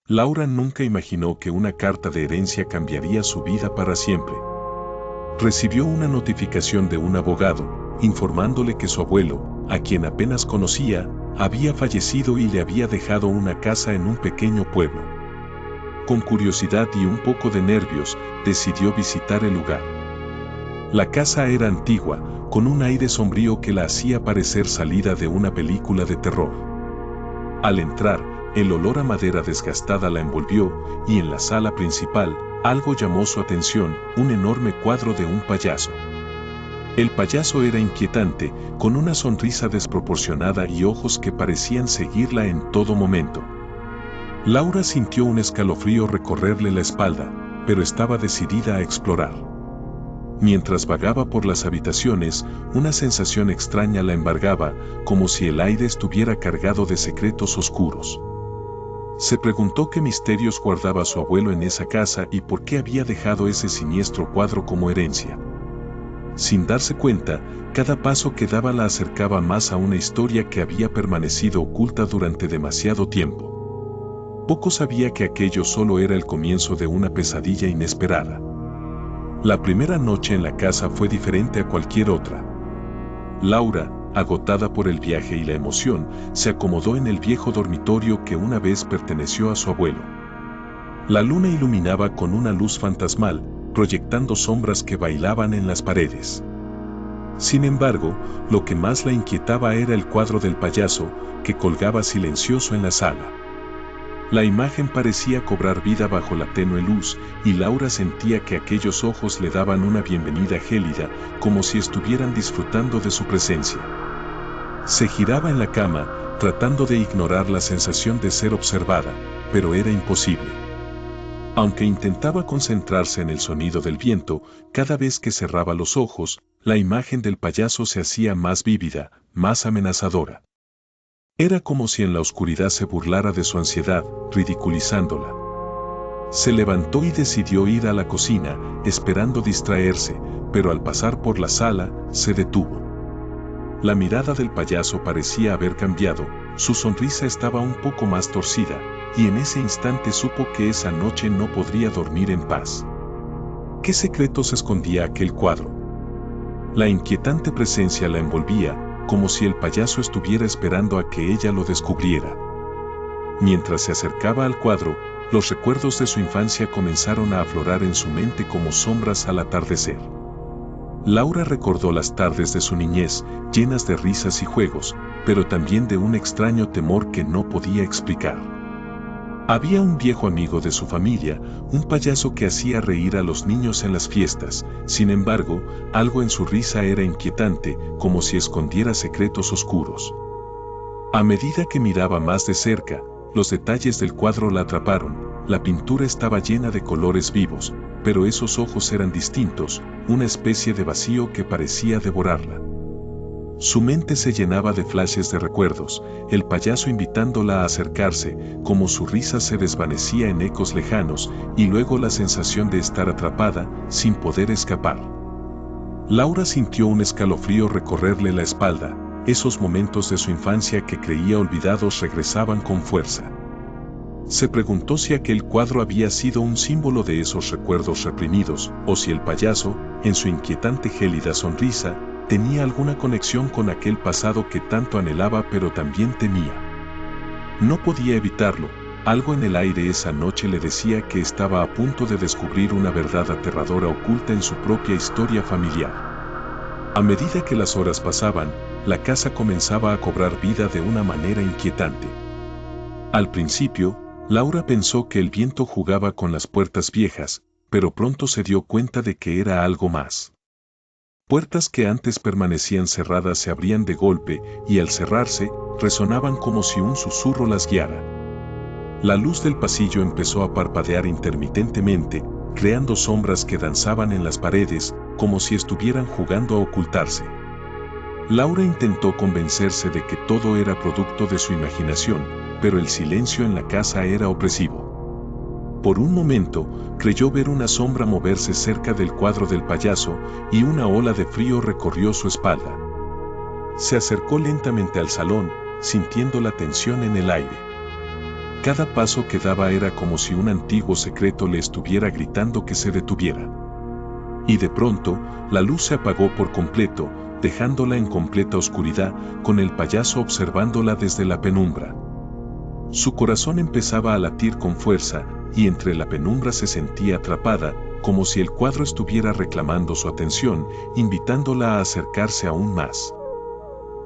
Laura nunca imaginó que una carta de herencia cambiaría su vida para siempre. Recibió una notificación de un abogado, informándole que su abuelo, a quien apenas conocía, había fallecido y le había dejado una casa en un pequeño pueblo. Con curiosidad y un poco de nervios, decidió visitar el lugar. La casa era antigua, con un aire sombrío que la hacía parecer salida de una película de terror. Al entrar, el olor a madera desgastada la envolvió, y en la sala principal, algo llamó su atención, un enorme cuadro de un payaso. El payaso era inquietante, con una sonrisa desproporcionada y ojos que parecían seguirla en todo momento. Laura sintió un escalofrío recorrerle la espalda, pero estaba decidida a explorar. Mientras vagaba por las habitaciones, una sensación extraña la embargaba, como si el aire estuviera cargado de secretos oscuros. Se preguntó qué misterios guardaba su abuelo en esa casa y por qué había dejado ese siniestro cuadro como herencia. Sin darse cuenta, cada paso que daba la acercaba más a una historia que había permanecido oculta durante demasiado tiempo. Poco sabía que aquello solo era el comienzo de una pesadilla inesperada. La primera noche en la casa fue diferente a cualquier otra. Laura, agotada por el viaje y la emoción, se acomodó en el viejo dormitorio que una vez perteneció a su abuelo. La luna iluminaba con una luz fantasmal, proyectando sombras que bailaban en las paredes. Sin embargo, lo que más la inquietaba era el cuadro del payaso, que colgaba silencioso en la sala. La imagen parecía cobrar vida bajo la tenue luz, y Laura sentía que aquellos ojos le daban una bienvenida gélida, como si estuvieran disfrutando de su presencia. Se giraba en la cama, tratando de ignorar la sensación de ser observada, pero era imposible. Aunque intentaba concentrarse en el sonido del viento, cada vez que cerraba los ojos, la imagen del payaso se hacía más vívida, más amenazadora. Era como si en la oscuridad se burlara de su ansiedad, ridiculizándola. Se levantó y decidió ir a la cocina, esperando distraerse, pero al pasar por la sala, se detuvo. La mirada del payaso parecía haber cambiado, su sonrisa estaba un poco más torcida, y en ese instante supo que esa noche no podría dormir en paz. ¿Qué secretos escondía aquel cuadro? La inquietante presencia la envolvía, como si el payaso estuviera esperando a que ella lo descubriera. Mientras se acercaba al cuadro, los recuerdos de su infancia comenzaron a aflorar en su mente como sombras al atardecer. Laura recordó las tardes de su niñez, llenas de risas y juegos, pero también de un extraño temor que no podía explicar. Había un viejo amigo de su familia, un payaso que hacía reír a los niños en las fiestas. Sin embargo, algo en su risa era inquietante, como si escondiera secretos oscuros. A medida que miraba más de cerca, los detalles del cuadro la atraparon. La pintura estaba llena de colores vivos, pero esos ojos eran distintos, una especie de vacío que parecía devorarla. Su mente se llenaba de flashes de recuerdos, el payaso invitándola a acercarse, como su risa se desvanecía en ecos lejanos, y luego la sensación de estar atrapada, sin poder escapar. Laura sintió un escalofrío recorrerle la espalda, esos momentos de su infancia que creía olvidados regresaban con fuerza. Se preguntó si aquel cuadro había sido un símbolo de esos recuerdos reprimidos, o si el payaso, en su inquietante gélida sonrisa, tenía alguna conexión con aquel pasado que tanto anhelaba pero también temía. No podía evitarlo, algo en el aire esa noche le decía que estaba a punto de descubrir una verdad aterradora oculta en su propia historia familiar. A medida que las horas pasaban, la casa comenzaba a cobrar vida de una manera inquietante. Al principio, Laura pensó que el viento jugaba con las puertas viejas, pero pronto se dio cuenta de que era algo más. Puertas que antes permanecían cerradas se abrían de golpe, y al cerrarse, resonaban como si un susurro las guiara. La luz del pasillo empezó a parpadear intermitentemente, creando sombras que danzaban en las paredes, como si estuvieran jugando a ocultarse. Laura intentó convencerse de que todo era producto de su imaginación, pero el silencio en la casa era opresivo. Por un momento, creyó ver una sombra moverse cerca del cuadro del payaso, y una ola de frío recorrió su espalda. Se acercó lentamente al salón, sintiendo la tensión en el aire. Cada paso que daba era como si un antiguo secreto le estuviera gritando que se detuviera. Y de pronto, la luz se apagó por completo, dejándola en completa oscuridad, con el payaso observándola desde la penumbra. Su corazón empezaba a latir con fuerza, y entre la penumbra se sentía atrapada, como si el cuadro estuviera reclamando su atención, invitándola a acercarse aún más.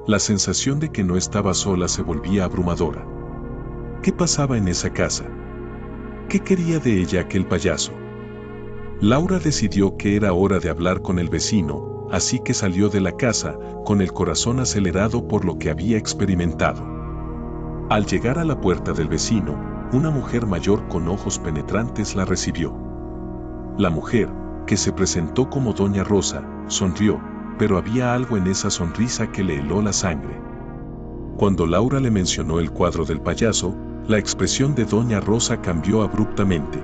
La sensación de que no estaba sola se volvía abrumadora. ¿Qué pasaba en esa casa? ¿Qué quería de ella aquel payaso? Laura decidió que era hora de hablar con el vecino, así que salió de la casa, con el corazón acelerado por lo que había experimentado. Al llegar a la puerta del vecino, una mujer mayor con ojos penetrantes la recibió. La mujer, que se presentó como Doña Rosa, sonrió, pero había algo en esa sonrisa que le heló la sangre. Cuando Laura le mencionó el cuadro del payaso, la expresión de Doña Rosa cambió abruptamente.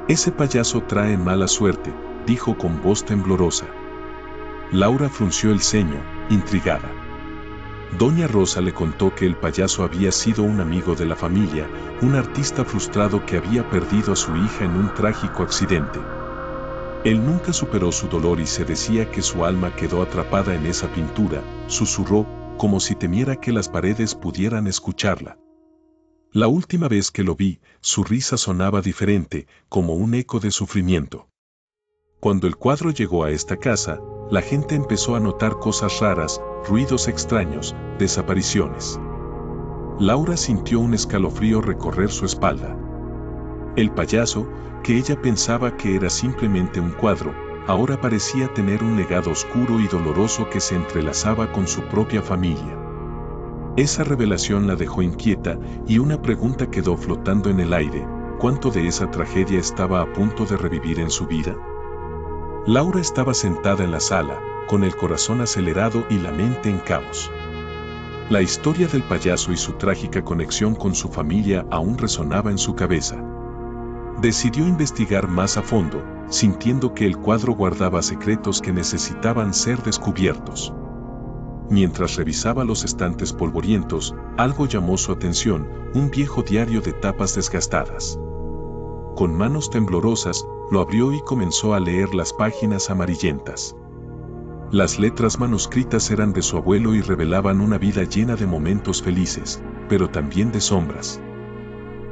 «Ese payaso trae mala suerte», dijo con voz temblorosa. Laura frunció el ceño, intrigada. Doña Rosa le contó que el payaso había sido un amigo de la familia, un artista frustrado que había perdido a su hija en un trágico accidente. Él nunca superó su dolor y se decía que su alma quedó atrapada en esa pintura, susurró, como si temiera que las paredes pudieran escucharla. La última vez que lo vi, su risa sonaba diferente, como un eco de sufrimiento. Cuando el cuadro llegó a esta casa, la gente empezó a notar cosas raras, ruidos extraños, desapariciones. Laura sintió un escalofrío recorrer su espalda. El payaso, que ella pensaba que era simplemente un cuadro, ahora parecía tener un legado oscuro y doloroso que se entrelazaba con su propia familia. Esa revelación la dejó inquieta y una pregunta quedó flotando en el aire: ¿cuánto de esa tragedia estaba a punto de revivir en su vida? Laura estaba sentada en la sala, con el corazón acelerado y la mente en caos. La historia del payaso y su trágica conexión con su familia aún resonaba en su cabeza. Decidió investigar más a fondo, sintiendo que el cuadro guardaba secretos que necesitaban ser descubiertos. Mientras revisaba los estantes polvorientos, algo llamó su atención: un viejo diario de tapas desgastadas. Con manos temblorosas, lo abrió y comenzó a leer las páginas amarillentas. Las letras manuscritas eran de su abuelo y revelaban una vida llena de momentos felices, pero también de sombras.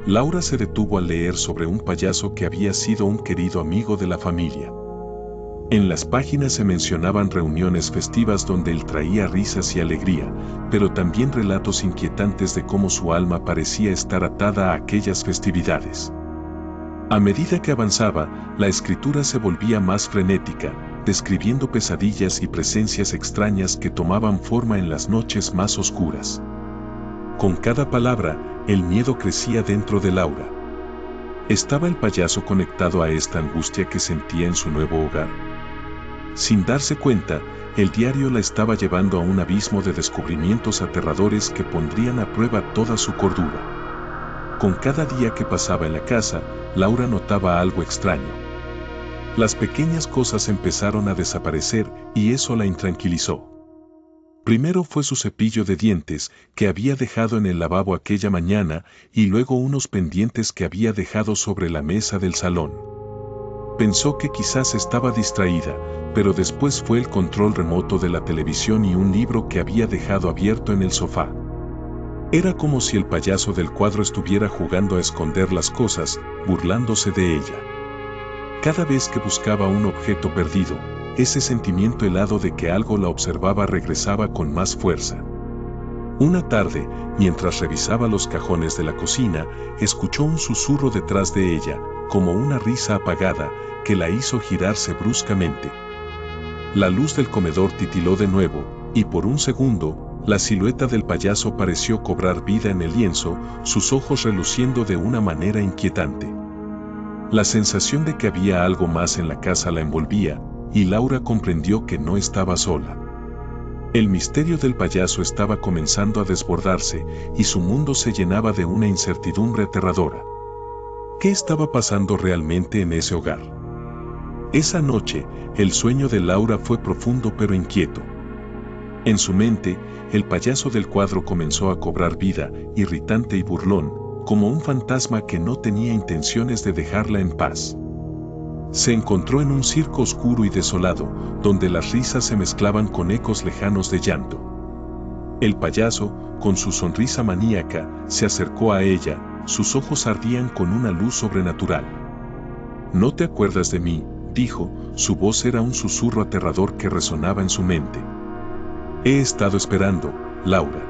Laura se detuvo al leer sobre un payaso que había sido un querido amigo de la familia. En las páginas se mencionaban reuniones festivas donde él traía risas y alegría, pero también relatos inquietantes de cómo su alma parecía estar atada a aquellas festividades. A medida que avanzaba, la escritura se volvía más frenética, describiendo pesadillas y presencias extrañas que tomaban forma en las noches más oscuras. Con cada palabra, el miedo crecía dentro de Laura. ¿Estaba el payaso conectado a esta angustia que sentía en su nuevo hogar? Sin darse cuenta, el diario la estaba llevando a un abismo de descubrimientos aterradores que pondrían a prueba toda su cordura. Con cada día que pasaba en la casa, Laura notaba algo extraño. Las pequeñas cosas empezaron a desaparecer y eso la intranquilizó. Primero fue su cepillo de dientes, que había dejado en el lavabo aquella mañana, y luego unos pendientes que había dejado sobre la mesa del salón. Pensó que quizás estaba distraída, pero después fue el control remoto de la televisión y un libro que había dejado abierto en el sofá. Era como si el payaso del cuadro estuviera jugando a esconder las cosas, burlándose de ella. Cada vez que buscaba un objeto perdido, ese sentimiento helado de que algo la observaba regresaba con más fuerza. Una tarde, mientras revisaba los cajones de la cocina, escuchó un susurro detrás de ella, como una risa apagada, que la hizo girarse bruscamente. La luz del comedor titiló de nuevo, y por un segundo, la silueta del payaso pareció cobrar vida en el lienzo, sus ojos reluciendo de una manera inquietante. La sensación de que había algo más en la casa la envolvía, y Laura comprendió que no estaba sola. El misterio del payaso estaba comenzando a desbordarse, y su mundo se llenaba de una incertidumbre aterradora. ¿Qué estaba pasando realmente en ese hogar? Esa noche, el sueño de Laura fue profundo pero inquieto. En su mente, el payaso del cuadro comenzó a cobrar vida, irritante y burlón, como un fantasma que no tenía intenciones de dejarla en paz. Se encontró en un circo oscuro y desolado, donde las risas se mezclaban con ecos lejanos de llanto. El payaso, con su sonrisa maníaca, se acercó a ella, sus ojos ardían con una luz sobrenatural. «¿No te acuerdas de mí?», dijo, su voz era un susurro aterrador que resonaba en su mente. «He estado esperando, Laura.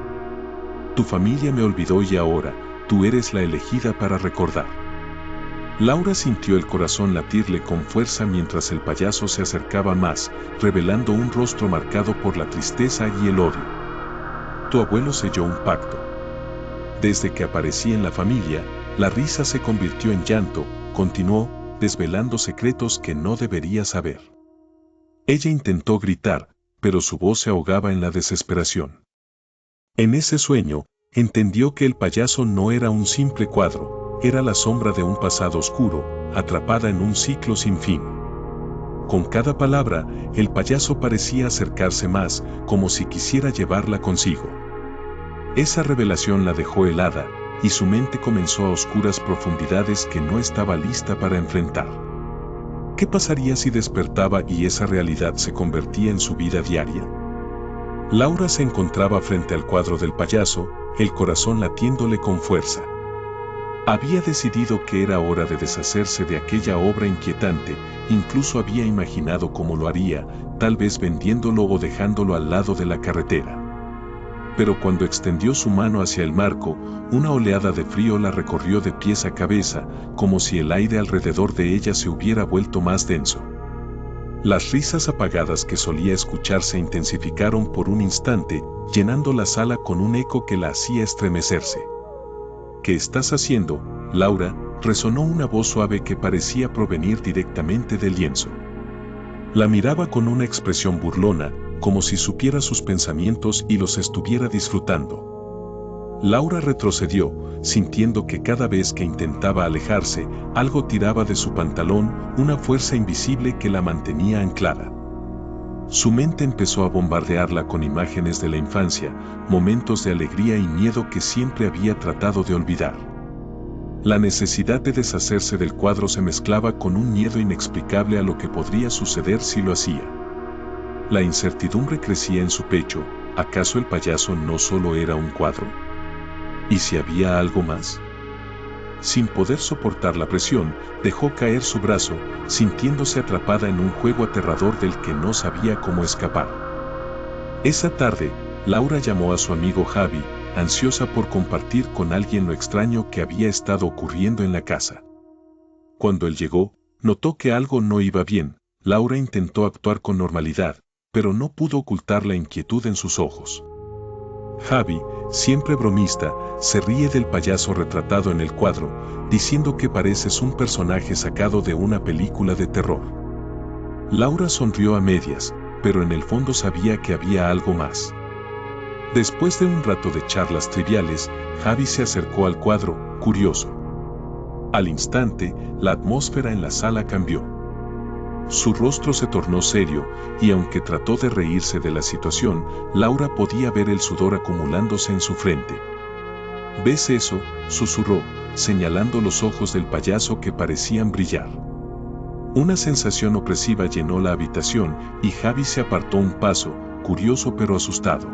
Tu familia me olvidó y ahora, tú eres la elegida para recordar». Laura sintió el corazón latirle con fuerza mientras el payaso se acercaba más, revelando un rostro marcado por la tristeza y el odio. «Tu abuelo selló un pacto. Desde que aparecí en la familia, la risa se convirtió en llanto», continuó, desvelando secretos que no debería saber. Ella intentó gritar, pero su voz se ahogaba en la desesperación. En ese sueño, entendió que el payaso no era un simple cuadro, era la sombra de un pasado oscuro, atrapada en un ciclo sin fin. Con cada palabra, el payaso parecía acercarse más, como si quisiera llevarla consigo. Esa revelación la dejó helada, y su mente comenzó a oscuras profundidades que no estaba lista para enfrentar. ¿Qué pasaría si despertaba y esa realidad se convertía en su vida diaria? Laura se encontraba frente al cuadro del payaso, el corazón latiéndole con fuerza. Había decidido que era hora de deshacerse de aquella obra inquietante, incluso había imaginado cómo lo haría, tal vez vendiéndolo o dejándolo al lado de la carretera. Pero cuando extendió su mano hacia el marco, una oleada de frío la recorrió de pies a cabeza, como si el aire alrededor de ella se hubiera vuelto más denso. Las risas apagadas que solía escuchar se intensificaron por un instante, llenando la sala con un eco que la hacía estremecerse. «¿Qué estás haciendo, Laura?», resonó una voz suave que parecía provenir directamente del lienzo. La miraba con una expresión burlona, como si supiera sus pensamientos y los estuviera disfrutando. Laura retrocedió, sintiendo que cada vez que intentaba alejarse, algo tiraba de su pantalón, una fuerza invisible que la mantenía anclada. Su mente empezó a bombardearla con imágenes de la infancia, momentos de alegría y miedo que siempre había tratado de olvidar. La necesidad de deshacerse del cuadro se mezclaba con un miedo inexplicable a lo que podría suceder si lo hacía. La incertidumbre crecía en su pecho. ¿Acaso el payaso no solo era un cuadro? ¿Y si había algo más? Sin poder soportar la presión, dejó caer su brazo, sintiéndose atrapada en un juego aterrador del que no sabía cómo escapar. Esa tarde, Laura llamó a su amigo Javi, ansiosa por compartir con alguien lo extraño que había estado ocurriendo en la casa. Cuando él llegó, notó que algo no iba bien. Laura intentó actuar con normalidad, pero no pudo ocultar la inquietud en sus ojos. Javi, siempre bromista, se ríe del payaso retratado en el cuadro, diciendo que pareces un personaje sacado de una película de terror. Laura sonrió a medias, pero en el fondo sabía que había algo más. Después de un rato de charlas triviales, Javi se acercó al cuadro, curioso. Al instante, la atmósfera en la sala cambió. Su rostro se tornó serio, y aunque trató de reírse de la situación, Laura podía ver el sudor acumulándose en su frente. «¿Ves eso?», susurró, señalando los ojos del payaso que parecían brillar. Una sensación opresiva llenó la habitación, y Javi se apartó un paso, curioso pero asustado.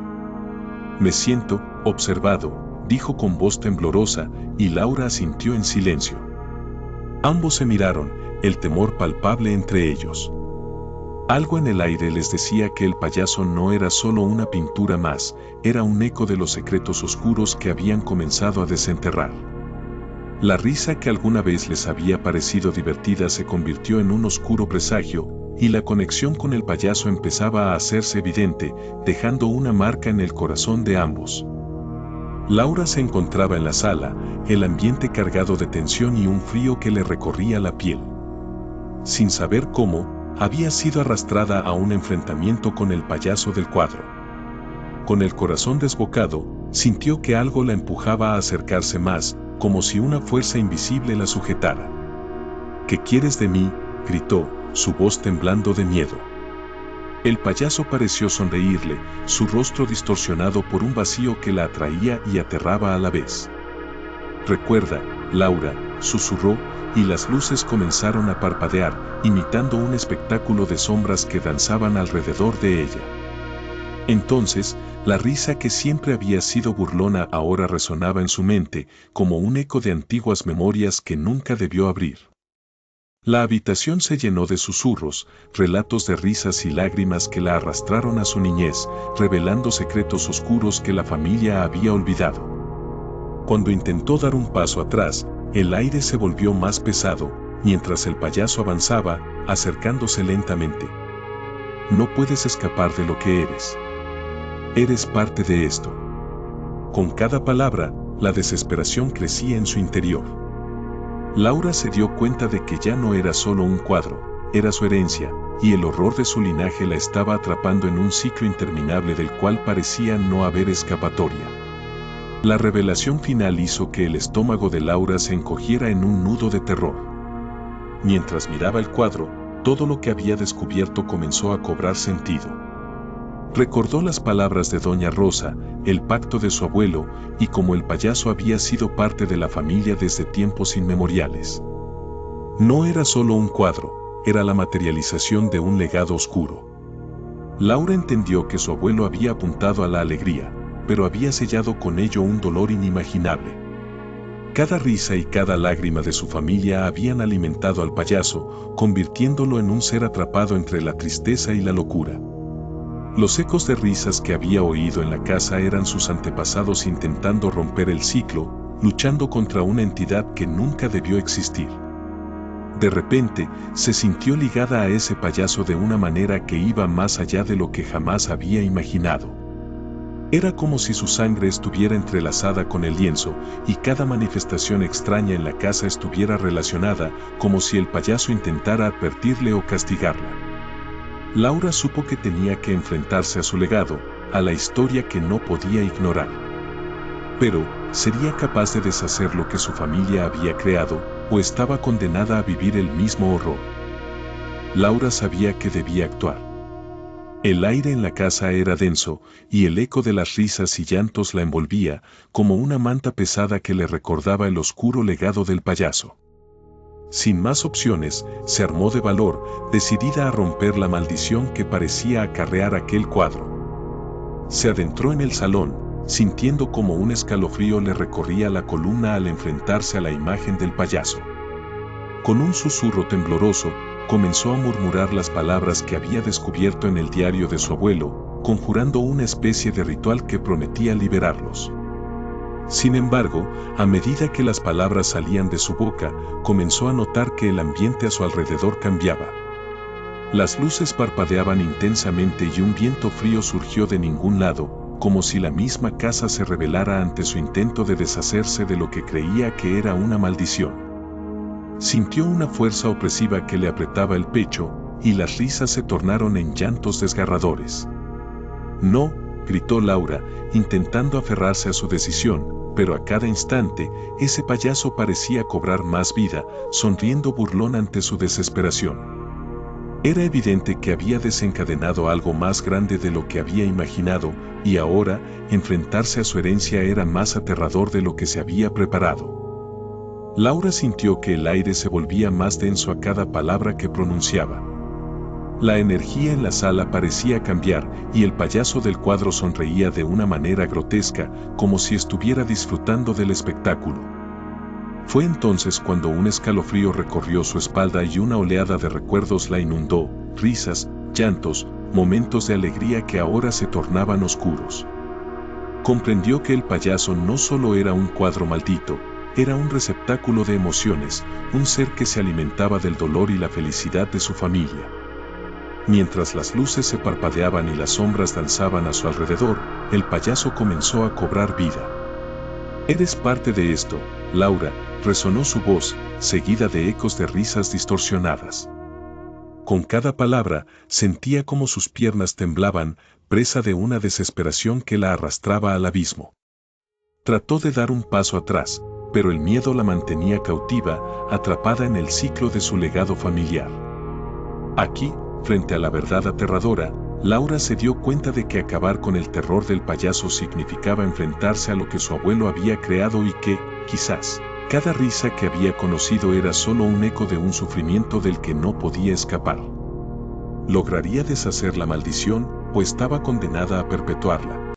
«Me siento observado», dijo con voz temblorosa, y Laura asintió en silencio. Ambos se miraron, el temor palpable entre ellos. Algo en el aire les decía que el payaso no era solo una pintura más, era un eco de los secretos oscuros que habían comenzado a desenterrar. La risa que alguna vez les había parecido divertida se convirtió en un oscuro presagio, y la conexión con el payaso empezaba a hacerse evidente, dejando una marca en el corazón de ambos. Laura se encontraba en la sala, el ambiente cargado de tensión y un frío que le recorría la piel. Sin saber cómo, había sido arrastrada a un enfrentamiento con el payaso del cuadro. Con el corazón desbocado, sintió que algo la empujaba a acercarse más, como si una fuerza invisible la sujetara. «¿Qué quieres de mí?», gritó, su voz temblando de miedo. El payaso pareció sonreírle, su rostro distorsionado por un vacío que la atraía y aterraba a la vez. Recuerda, Laura, susurró, y las luces comenzaron a parpadear, imitando un espectáculo de sombras que danzaban alrededor de ella. Entonces, la risa que siempre había sido burlona ahora resonaba en su mente, como un eco de antiguas memorias que nunca debió abrir. La habitación se llenó de susurros, relatos de risas y lágrimas que la arrastraron a su niñez, revelando secretos oscuros que la familia había olvidado. Cuando intentó dar un paso atrás, el aire se volvió más pesado, mientras el payaso avanzaba, acercándose lentamente. No puedes escapar de lo que eres. Eres parte de esto. Con cada palabra, la desesperación crecía en su interior. Laura se dio cuenta de que ya no era solo un cuadro, era su herencia, y el horror de su linaje la estaba atrapando en un ciclo interminable del cual parecía no haber escapatoria. La revelación final hizo que el estómago de Laura se encogiera en un nudo de terror. Mientras miraba el cuadro, todo lo que había descubierto comenzó a cobrar sentido. Recordó las palabras de Doña Rosa, el pacto de su abuelo, y cómo el payaso había sido parte de la familia desde tiempos inmemoriales. No era solo un cuadro, era la materialización de un legado oscuro. Laura entendió que su abuelo había apuntado a la alegría, pero había sellado con ello un dolor inimaginable. Cada risa y cada lágrima de su familia habían alimentado al payaso, convirtiéndolo en un ser atrapado entre la tristeza y la locura. Los ecos de risas que había oído en la casa eran sus antepasados intentando romper el ciclo, luchando contra una entidad que nunca debió existir. De repente, se sintió ligada a ese payaso de una manera que iba más allá de lo que jamás había imaginado. Era como si su sangre estuviera entrelazada con el lienzo, y cada manifestación extraña en la casa estuviera relacionada, como si el payaso intentara advertirle o castigarla. Laura supo que tenía que enfrentarse a su legado, a la historia que no podía ignorar. Pero, ¿sería capaz de deshacer lo que su familia había creado, o estaba condenada a vivir el mismo horror? Laura sabía que debía actuar. El aire en la casa era denso, y el eco de las risas y llantos la envolvía, como una manta pesada que le recordaba el oscuro legado del payaso. Sin más opciones, se armó de valor, decidida a romper la maldición que parecía acarrear aquel cuadro. Se adentró en el salón, sintiendo como un escalofrío le recorría la columna al enfrentarse a la imagen del payaso. Con un susurro tembloroso, comenzó a murmurar las palabras que había descubierto en el diario de su abuelo, conjurando una especie de ritual que prometía liberarlos. Sin embargo, a medida que las palabras salían de su boca, comenzó a notar que el ambiente a su alrededor cambiaba. Las luces parpadeaban intensamente y un viento frío surgió de ningún lado, como si la misma casa se rebelara ante su intento de deshacerse de lo que creía que era una maldición. Sintió una fuerza opresiva que le apretaba el pecho, y las risas se tornaron en llantos desgarradores. «No», gritó Laura, intentando aferrarse a su decisión, pero a cada instante, ese payaso parecía cobrar más vida, sonriendo burlón ante su desesperación. Era evidente que había desencadenado algo más grande de lo que había imaginado, y ahora, enfrentarse a su herencia era más aterrador de lo que se había preparado. Laura sintió que el aire se volvía más denso a cada palabra que pronunciaba. La energía en la sala parecía cambiar, y el payaso del cuadro sonreía de una manera grotesca, como si estuviera disfrutando del espectáculo. Fue entonces cuando un escalofrío recorrió su espalda y una oleada de recuerdos la inundó, risas, llantos, momentos de alegría que ahora se tornaban oscuros. Comprendió que el payaso no solo era un cuadro maldito, era un receptáculo de emociones, un ser que se alimentaba del dolor y la felicidad de su familia. Mientras las luces se parpadeaban y las sombras danzaban a su alrededor, el payaso comenzó a cobrar vida. «Eres parte de esto, Laura», resonó su voz, seguida de ecos de risas distorsionadas. Con cada palabra, sentía como sus piernas temblaban, presa de una desesperación que la arrastraba al abismo. Trató de dar un paso atrás, pero el miedo la mantenía cautiva, atrapada en el ciclo de su legado familiar. Aquí, frente a la verdad aterradora, Laura se dio cuenta de que acabar con el terror del payaso significaba enfrentarse a lo que su abuelo había creado y que, quizás, cada risa que había conocido era solo un eco de un sufrimiento del que no podía escapar. ¿Lograría deshacer la maldición o estaba condenada a perpetuarla?